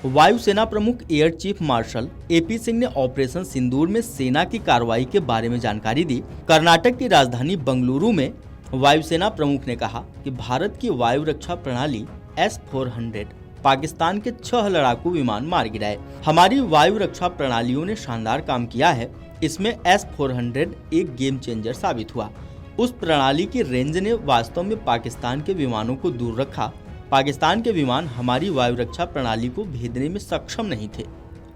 वायुसेना प्रमुख air chief marshal AP Singh ने ऑपरेशन सिंदूर में सेना की कार्रवाई के बारे में जानकारी दी। कर्नाटक की राजधानी बंगलुरु में वायुसेना प्रमुख ने कहा कि भारत की वायु रक्षा प्रणाली S-400 पाकिस्तान के 6 लड़ाकू विमान मार गिराए। हमारी वायु रक्षा प्रणालियों ने शानदार काम किया है। इसमें S-400 एक गेम चेंजर साबित हुआ। उस प्रणाली की रेंज ने वास्तव में पाकिस्तान के विमानों को दूर रखा। पाकिस्तान के विमान हमारी वायु रक्षा प्रणाली को भेदने में सक्षम नहीं थे।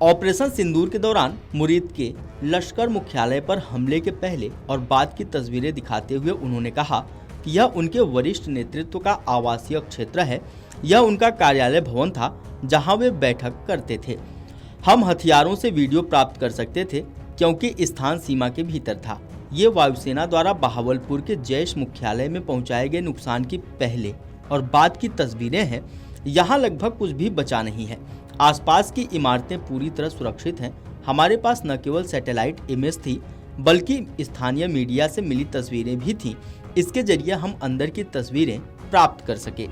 ऑपरेशन सिंदूर के दौरान मुरीद के लश्कर मुख्यालय पर हमले के पहले और बाद की तस्वीरें दिखाते हुए उन्होंने कहा कि यह उनके वरिष्ठ नेतृत्व का आवासीय क्षेत्र है। यह उनका कार्यालय भवन था जहां वे बैठक करते थे। हम हथियारों से वीडियो प्राप्त कर सकते थे क्योंकि स्थान सीमा के भीतर था। ये वायुसेना द्वारा बहावलपुर के जैश मुख्यालय में पहुंचाए गए नुकसान की पहले और बाद की तस्वीरें हैं। यहाँ लगभग कुछ भी बचा नहीं है। आसपास की इमारतें पूरी तरह सुरक्षित हैं। हमारे पास न केवल सैटेलाइट इमेज थी बल्कि स्थानीय मीडिया से मिली तस्वीरें भी थीं। इसके जरिए हम अंदर की तस्वीरें प्राप्त कर सके।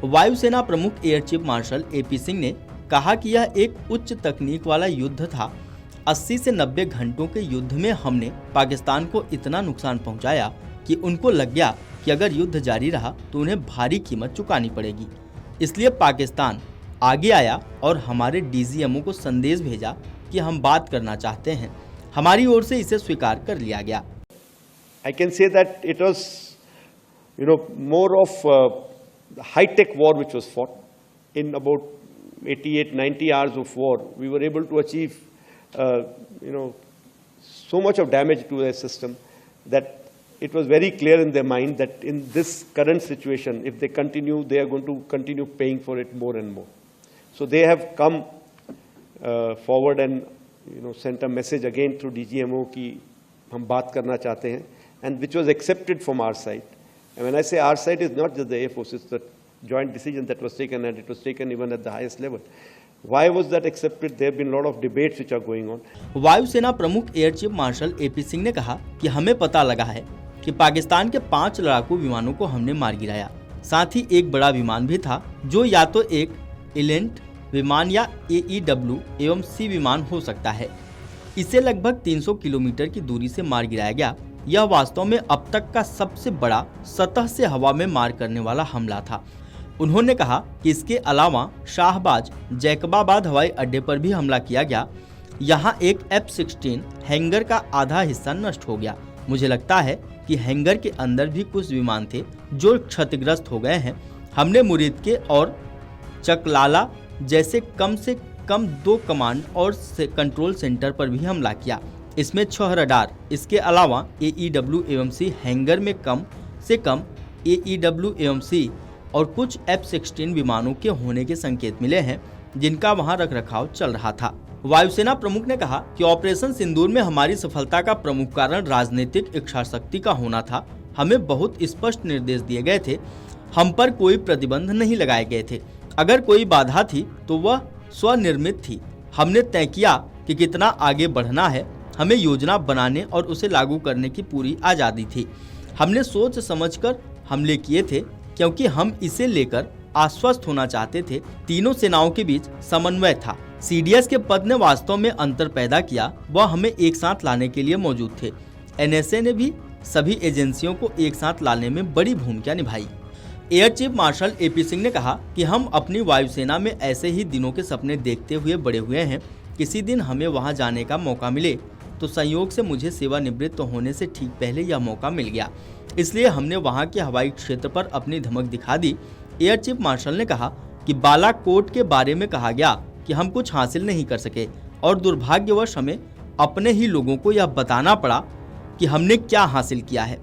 वायुसेना प्रमुख air chief marshal AP Singh ने कहा कि यह एक उच्च तकनीक वाला युद्ध था। 80 से 90 घंटों के युद्ध में हमने पाकिस्तान को इतना नुकसान पहुंचाया कि उनको लग गया कि अगर युद्ध जारी रहा तो उन्हें भारी कीमत चुकानी पड़ेगी। इसलिए पाकिस्तान आगे आया और हमारे डीजीएमओ को संदेश भेजा कि हम बात करना चाहते हैं। हमारी ओर से इसे स्वीकार कर लिया गया। I can say that it was, more of high-tech war which was fought. In about 88-90 hours of war, we were able to achieve, so much of damage to their system that it was very clear in their mind that in this current situation, if they continue, they are going to continue paying for it more and more. So they have come forward and sent a message again through DGMO कि हम बात करना चाहते हैं, and which was accepted from our side. And when I say our side, it's not just the Air Force, it's the joint decision that was taken, and it was taken even at the highest level. Why was that accepted? There have been a lot of debates which are going on. वायुसेना प्रमुख air chief marshal AP Singh ने कहा कि हमें पता लगा है कि पाकिस्तान के 5 लड़ाकू विमानों को हमने मार गिराया। साथ ही एक बड़ा विमान भी था जो या तो एक इलेंट विमान या AEW एवं C विमान हो सकता है। इसे लगभग 300 किलोमीटर की दूरी से मार गिराया गया। यह वास्तव में अब तक का सबसे बड़ा सतह से हवा में मार करने वाला हमला था। उन्होंने कहा कि इसके अलावा शाहबाज जैकबाबाद हवाई अड्डे पर भी हमला किया गया। यहाँ एक F-16 हैंगर का आधा हिस्सा नष्ट हो गया। मुझे लगता है कि हैंगर के अंदर भी कुछ विमान थे जो क्षतिग्रस्त हो गए हैं। हमने मुरीद के और चकलाला जैसे कम से कम 2 कमांड और कंट्रोल सेंटर पर भी हमला किया। इसमें 6 रडार, इसके अलावा AEW एवं C हैंगर में कम से कम AEW एवं C और कुछ F-16 विमानों के होने के संकेत मिले हैं जिनका वहां रखरखाव चल रहा था। वायुसेना प्रमुख ने कहा कि ऑपरेशन सिंदूर में हमारी सफलता का प्रमुख कारण राजनीतिक इच्छाशक्ति का होना था। हमें बहुत स्पष्ट निर्देश दिए गए थे। हम पर कोई प्रतिबंध नहीं लगाए गए थे। अगर कोई बाधा थी तो वह स्वनिर्मित थी। हमने तय किया कि कितना आगे बढ़ना है। हमें योजना बनाने और उसे लागू करने की पूरी आज़ादी थी। हमने सोच समझकर हमले किए थे क्योंकि हम इसे लेकर आश्वस्त होना चाहते थे। तीनों सेनाओं के बीच समन्वय था। CDS के पद ने वास्तव में अंतर पैदा किया। वह हमें एक साथ लाने के लिए मौजूद थे। NSA ने भी सभी एजेंसियों को एक साथ लाने में बड़ी भूमिका निभाई। Air chief marshal AP Singh ने कहा कि हम अपनी वायुसेना में ऐसे ही दिनों के सपने देखते हुए बड़े हुए हैं। किसी दिन हमें वहां जाने का मौका मिले तो संयोग से मुझे सेवानिवृत्त होने से ठीक पहले यह मौका मिल गया। इसलिए हमने वहां के हवाई क्षेत्र पर अपनी धमक दिखा दी। एयर चीफ मार्शल ने कहा कि बालाकोट के बारे में कहा गया कि हम कुछ हासिल नहीं कर सके और दुर्भाग्यवश हमें अपने ही लोगों को यह बताना पड़ा कि हमने क्या हासिल किया है।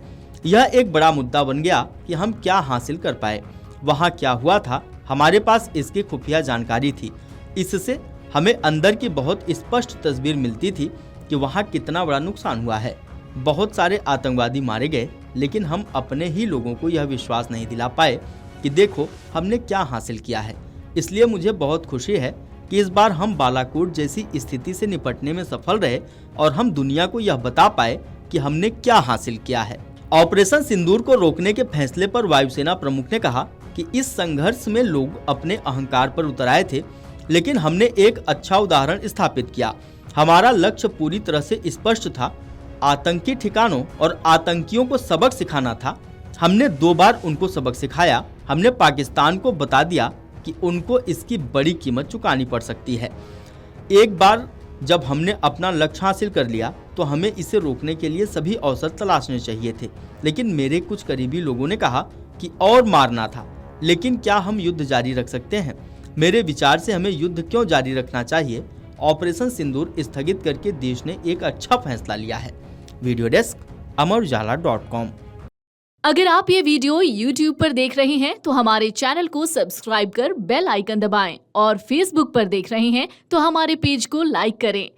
यह एक बड़ा मुद्दा बन गया कि हम क्या हासिल कर पाए, वहाँ क्या हुआ था। हमारे पास इसकी खुफिया जानकारी थी। इससे हमें अंदर की बहुत स्पष्ट तस्वीर मिलती थी कि वहाँ कितना बड़ा नुकसान हुआ है। बहुत सारे आतंकवादी मारे गए, लेकिन हम अपने ही लोगों को यह विश्वास नहीं दिला पाए कि देखो हमने क्या हासिल किया है। इसलिए मुझे बहुत खुशी है कि इस बार हम बालाकोट जैसी स्थिति से निपटने में सफल रहे और हम दुनिया को यह बता पाए कि हमने क्या हासिल किया है। ऑपरेशन सिंदूर को रोकने के फैसले पर वायुसेना प्रमुख ने कहा कि इस संघर्ष में लोग अपने अहंकार पर उतर आए थे। लेकिन हमने एक अच्छा उदाहरण स्थापित किया। हमारा लक्ष्य पूरी तरह से स्पष्ट था, आतंकी ठिकानों और आतंकियों को सबक सिखाना था। हमने 2 बार उनको सबक सिखाया। हमने पाकिस्तान को बता दिया कि उनको इसकी बड़ी कीमत चुकानी पड़ सकती है। एक बार जब हमने अपना लक्ष्य हासिल कर लिया तो हमें इसे रोकने के लिए सभी अवसर तलाशने चाहिए थे। लेकिन मेरे कुछ करीबी लोगों ने कहा कि और मारना था। लेकिन क्या हम युद्ध जारी रख सकते हैं? मेरे विचार से हमें युद्ध क्यों जारी रखना चाहिए? ऑपरेशन सिंदूर स्थगित करके देश ने एक अच्छा फैसला लिया है। Video desk amarujala.com। अगर आप ये वीडियो YouTube पर देख रहे हैं तो हमारे चैनल को सब्सक्राइब कर बेल आइकन दबाएं और Facebook पर देख रहे हैं तो हमारे पेज को लाइक करें।